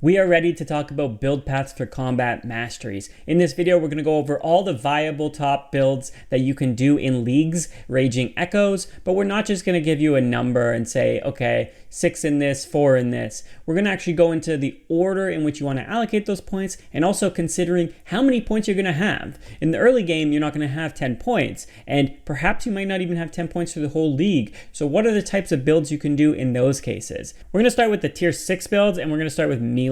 We are ready to talk about build paths for combat masteries. In this video, we're going to go over all the viable top builds that you can do in leagues, Raging Echoes, but we're not just going to give you a number and say, okay, 6 in this, 4 in this. We're going to actually go into the order in which you want to allocate those points and also considering how many points you're going to have. In the early game, you're not going to have 10 points, and perhaps you might not even have 10 points for the whole league. So what are the types of builds you can do in those cases? We're going to start with the tier 6 builds, and we're going to start with melee.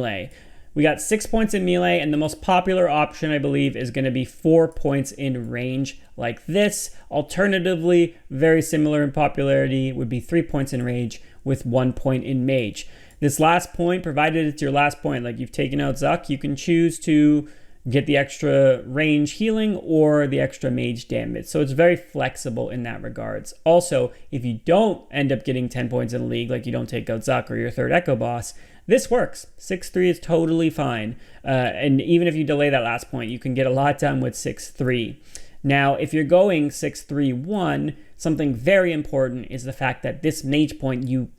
We got 6 points in melee, and the most popular option, I believe, is going to be 4 points in range like this. Alternatively, very similar in popularity, would be 3 points in range with 1 point in mage. This last point, provided it's your last point, like you've taken out Zuck, you can choose to get the extra range healing or the extra mage damage. So it's very flexible in that regards. Also, if you don't end up getting 10 points in a league, like you don't take out Zuck or your third Echo boss, this works. 6-3 is totally fine. And even if you delay that last point, you can get a lot done with 6-3. Now, if you're going 6-3-1, something very important is the fact that this mage point, you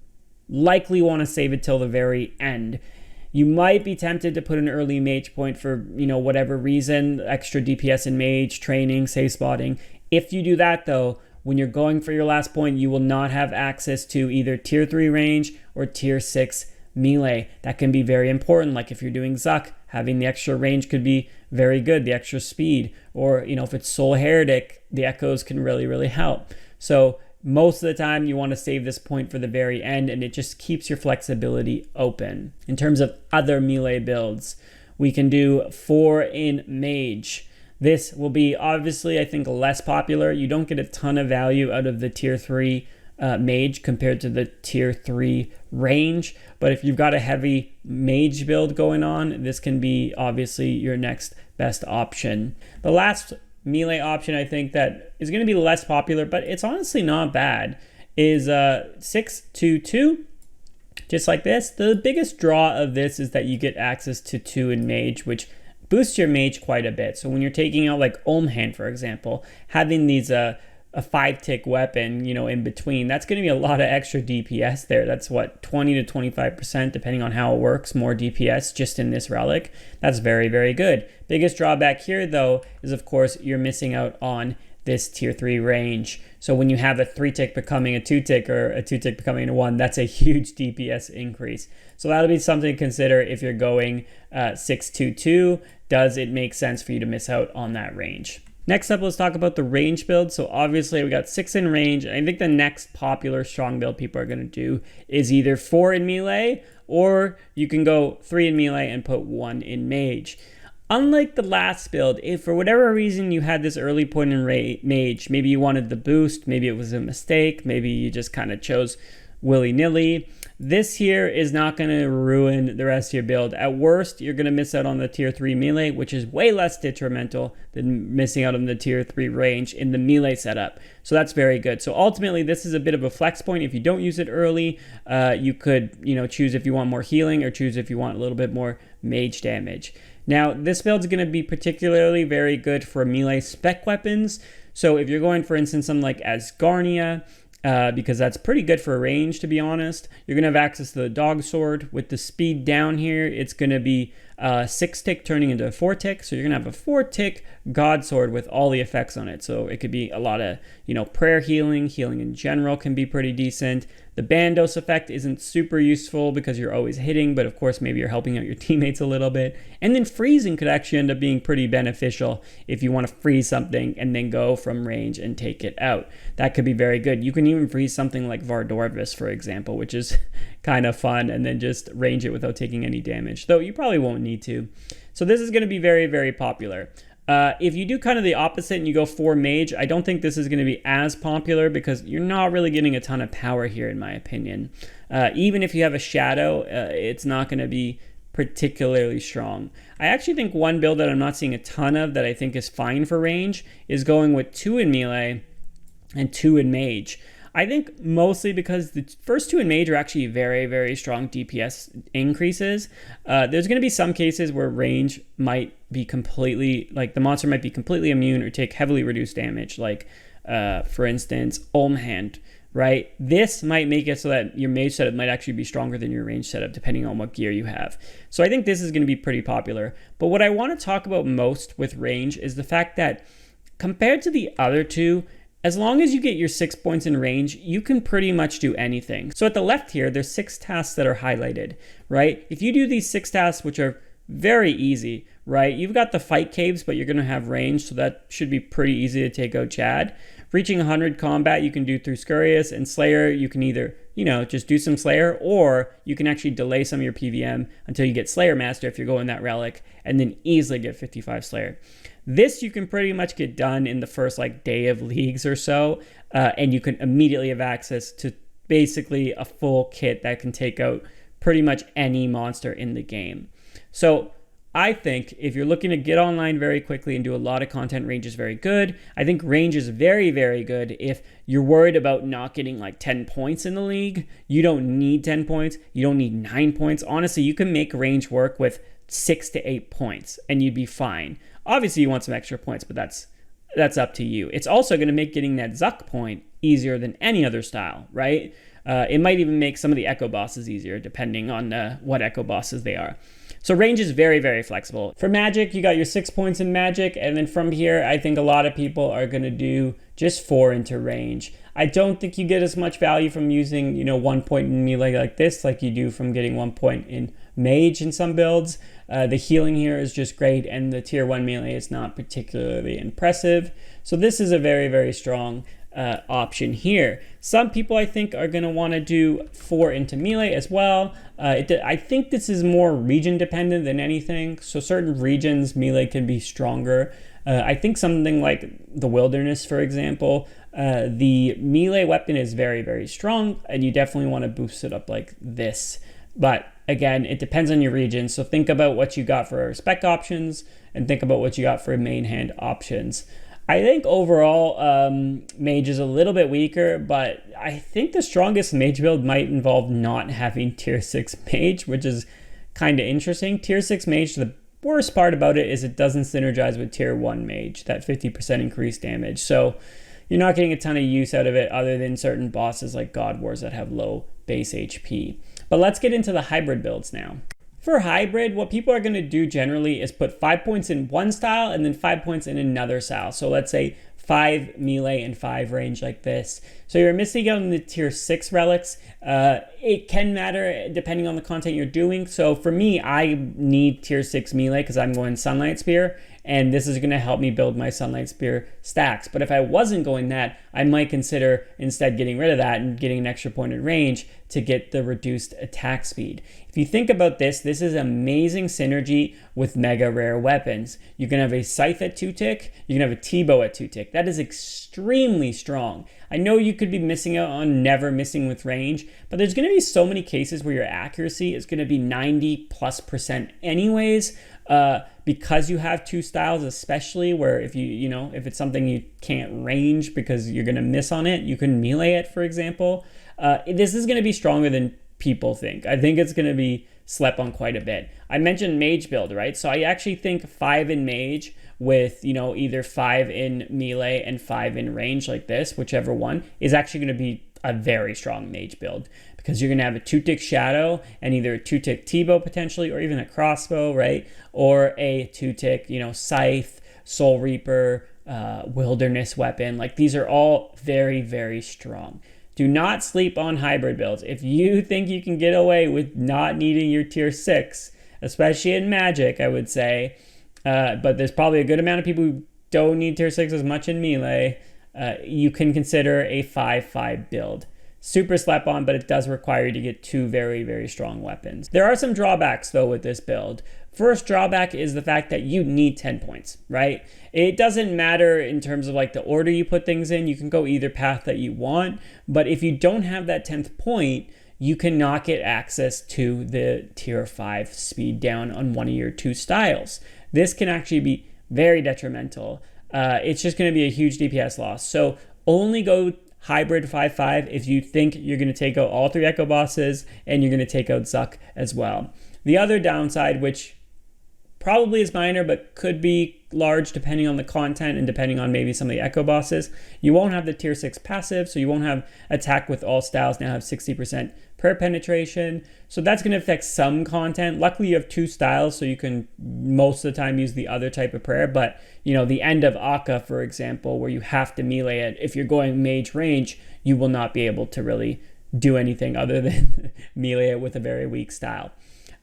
likely want to save it till the very end. You might be tempted to put an early mage point for, whatever reason, extra DPS in mage, training, safe spotting. If you do that though, when you're going for your last point, you will not have access to either tier 3 range or tier 6 melee. That can be very important. Like if you're doing Zuck, having the extra range could be very good, the extra speed. Or, if it's Soul Heretic, the echoes can really, really help. So most of the time you want to save this point for the very end, and it just keeps your flexibility open. In terms of other melee builds, we can do 4 in mage. This will be obviously, I think, less popular. You don't get a ton of value out of the tier 3 mage compared to the tier 3 range, but if you've got a heavy mage build going on, this can be obviously your next best option. The last melee option I think that is going to be less popular, but it's honestly not bad, is 6-2-2, just like this. The biggest draw of this is that you get access to 2 in mage, which boosts your mage quite a bit. So when you're taking out like Hand, for example, having these a 5-tick weapon, in between, that's going to be a lot of extra DPS there. That's what, 20 to 25%, depending on how it works, more DPS just in this relic. That's very, very good. Biggest drawback here, though, is of course you're missing out on this tier 3 range. So when you have a 3-tick becoming a 2-tick or a 2-tick becoming a 1, that's a huge DPS increase. So that'll be something to consider if you're going 6-2-2. Does it make sense for you to miss out on that range? Next up, let's talk about the range build. So obviously we got 6 in range. And I think the next popular strong build people are going to do is either 4 in melee, or you can go 3 in melee and put 1 in mage. Unlike the last build, if for whatever reason you had this early point in mage, maybe you wanted the boost, maybe it was a mistake, maybe you just kind of chose willy-nilly, this here is not going to ruin the rest of your build. At worst, you're going to miss out on the tier 3 melee, which is way less detrimental than missing out on the tier 3 range in the melee setup. So that's very good. So ultimately, this is a bit of a flex point. If you don't use it early, you could, choose if you want more healing or choose if you want a little bit more mage damage. Now, this build is going to be particularly very good for melee spec weapons. So if you're going, for instance, something like Asgarnia, because that's pretty good for range, to be honest. You're going to have access to the dog sword. With the speed down here, it's going to be 6-tick turning into a 4-tick. So you're going to have a 4-tick god sword with all the effects on it. So it could be a lot of, prayer healing in general can be pretty decent. The Bandos effect isn't super useful because you're always hitting, but of course maybe you're helping out your teammates a little bit. And then freezing could actually end up being pretty beneficial if you want to freeze something and then go from range and take it out. That could be very good. You can even freeze something like Vardorvis, for example, which is kind of fun, and then just range it without taking any damage, though you probably won't need to. So this is going to be very, very popular. If you do kind of the opposite and you go 4 mage, I don't think this is going to be as popular because you're not really getting a ton of power here, in my opinion. Even if you have a shadow, it's not going to be particularly strong. I actually think one build that I'm not seeing a ton of that I think is fine for range is going with 2 in melee and 2 in mage. I think mostly because the first 2 in mage are actually very, very strong DPS increases. There's going to be some cases where range might be completely, like the monster might be completely immune or take heavily reduced damage. Like, for instance, Hand right? This might make it so that your mage setup might actually be stronger than your range setup, depending on what gear you have. So I think this is going to be pretty popular. But what I want to talk about most with range is the fact that compared to the other two, as long as you get your 6 points in range, you can pretty much do anything. So at the left here, there's 6 tasks that are highlighted, right? If you do these 6 tasks, which are very easy, right? You've got the fight caves, but you're going to have range, so that should be pretty easy to take out Chad. Reaching 100 combat, you can do through Scurrius, and Slayer, you can either, just do some Slayer, or you can actually delay some of your PVM until you get Slayer Master if you're going that relic, and then easily get 55 Slayer. This you can pretty much get done in the first day of leagues or so, and you can immediately have access to basically a full kit that can take out pretty much any monster in the game. So I think if you're looking to get online very quickly and do a lot of content, range is very good. I think range is very, very good if you're worried about not getting 10 points in the league. You don't need 10 points. You don't need 9 points. Honestly, you can make range work with 6 to 8 points and you'd be fine. Obviously, you want some extra points, but that's up to you. It's also going to make getting that Zuck point easier than any other style, right? It might even make some of the Echo bosses easier, depending on what Echo bosses they are. So range is very, very flexible. For Magic, you got your 6 points in Magic, and then from here, I think a lot of people are going to do just 4 into range. I don't think you get as much value from using, 1 point in melee like this, like you do from getting 1 point in Mage in some builds. The healing here is just great, and the tier 1 melee is not particularly impressive. So this is a very, very strong option here. Some people I think are going to want to do 4 into melee as well. I think this is more region dependent than anything. So certain regions melee can be stronger. I think something like the Wilderness, for example, the melee weapon is very, very strong, and you definitely want to boost it up like this. But again, it depends on your region. So think about what you got for spec options and think about what you got for main hand options. I think overall, Mage is a little bit weaker, but I think the strongest Mage build might involve not having tier 6 Mage, which is kind of interesting. Tier 6 Mage, the worst part about it is it doesn't synergize with tier 1 Mage, that 50% increased damage. So you're not getting a ton of use out of it other than certain bosses like God Wars that have low base HP. But let's get into the hybrid builds now. For hybrid, what people are going to do generally is put 5 points in one style and then 5 points in another style. So let's say 5 melee and 5 range like this. So you're missing out on the tier 6 relics. It can matter depending on the content you're doing. So for me, I need tier 6 melee because I'm going Sunlight Spear, and this is going to help me build my Sunlight Spear stacks. But if I wasn't going that, I might consider instead getting rid of that and getting an extra point in range to get the reduced attack speed. If you think about this, this is amazing synergy with mega rare weapons. You can have a Scythe at 2-tick, you can have a T-bow at 2-tick. That is extremely strong. I know you could be missing out on never missing with range, but there's going to be so many cases where your accuracy is going to be 90+% anyways, because you have two styles, especially where if if it's something you can't range because you're going to miss on it, you can melee it, for example. This is going to be stronger than people think. I think it's going to be slept on quite a bit. I mentioned mage build, right? So I actually think 5 in mage with, either 5 in melee and 5 in range like this, whichever one, is actually going to be a very strong mage build, because you're going to have a 2-tick shadow and either a 2-tick T-bow potentially, or even a crossbow, right? Or a 2-tick, scythe, soul reaper, wilderness weapon. Like, these are all very, very strong. Do not sleep on hybrid builds. If you think you can get away with not needing your tier 6, especially in Magic, I would say, but there's probably a good amount of people who don't need tier 6 as much in melee, you can consider a 5-5 build. Super slap on, but it does require you to get 2 very, very strong weapons. There are some drawbacks, though, with this build. First drawback is the fact that you need 10 points, right? It doesn't matter in terms of like the order you put things in. You can go either path that you want, but if you don't have that 10th point, you cannot get access to the tier 5 speed down on one of your 2 styles. This can actually be very detrimental. It's just going to be a huge DPS loss. So only go hybrid 5-5 if you think you're going to take out all 3 Echo bosses and you're going to take out Zuck as well. The other downside, which probably is minor, but could be large depending on the content and depending on maybe some of the echo bosses. You won't have the tier 6 passive, so you won't have attack with all styles now have 60% prayer penetration. So that's going to affect some content. Luckily, you have 2 styles, so you can most of the time use the other type of prayer. But, the end of Akka, for example, where you have to melee it, if you're going mage range, you will not be able to really do anything other than melee it with a very weak style.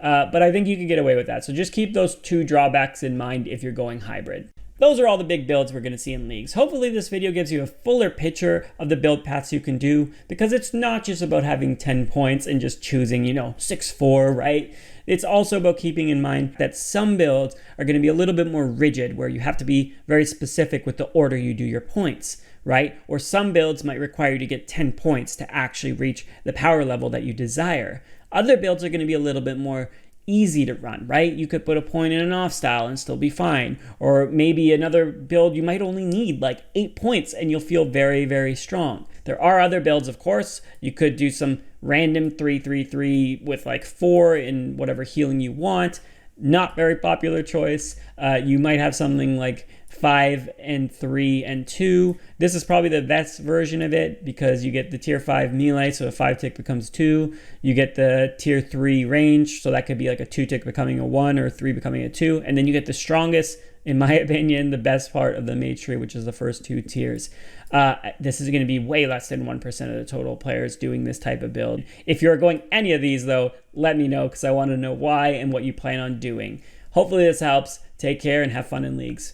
But I think you can get away with that. So just keep those 2 drawbacks in mind if you're going hybrid. Those are all the big builds we're going to see in leagues. Hopefully this video gives you a fuller picture of the build paths you can do, because it's not just about having 10 points and just choosing, 6-4, right? It's also about keeping in mind that some builds are going to be a little bit more rigid, where you have to be very specific with the order you do your points, right? Or some builds might require you to get 10 points to actually reach the power level that you desire. Other builds are going to be a little bit more easy to run, right? You could put a point in an off style and still be fine. Or maybe another build you might only need like 8 points and you'll feel very, very strong. There are other builds, of course. You could do some random 3-3-3 with like 4 in whatever healing you want. Not very popular choice. You might have something like 5 and 3 and 2. This is probably the best version of it because you get the tier 5 melee, so a 5 tick becomes 2. You get the tier 3 range, so that could be like a 2 tick becoming a 1 or a 3 becoming a 2. And then you get the strongest, in my opinion, the best part of the mage tree, which is the first 2 tiers. This is going to be way less than 1% of the total players doing this type of build. If you're going any of these, though, let me know because I want to know why and what you plan on doing. Hopefully this helps. Take care and have fun in leagues.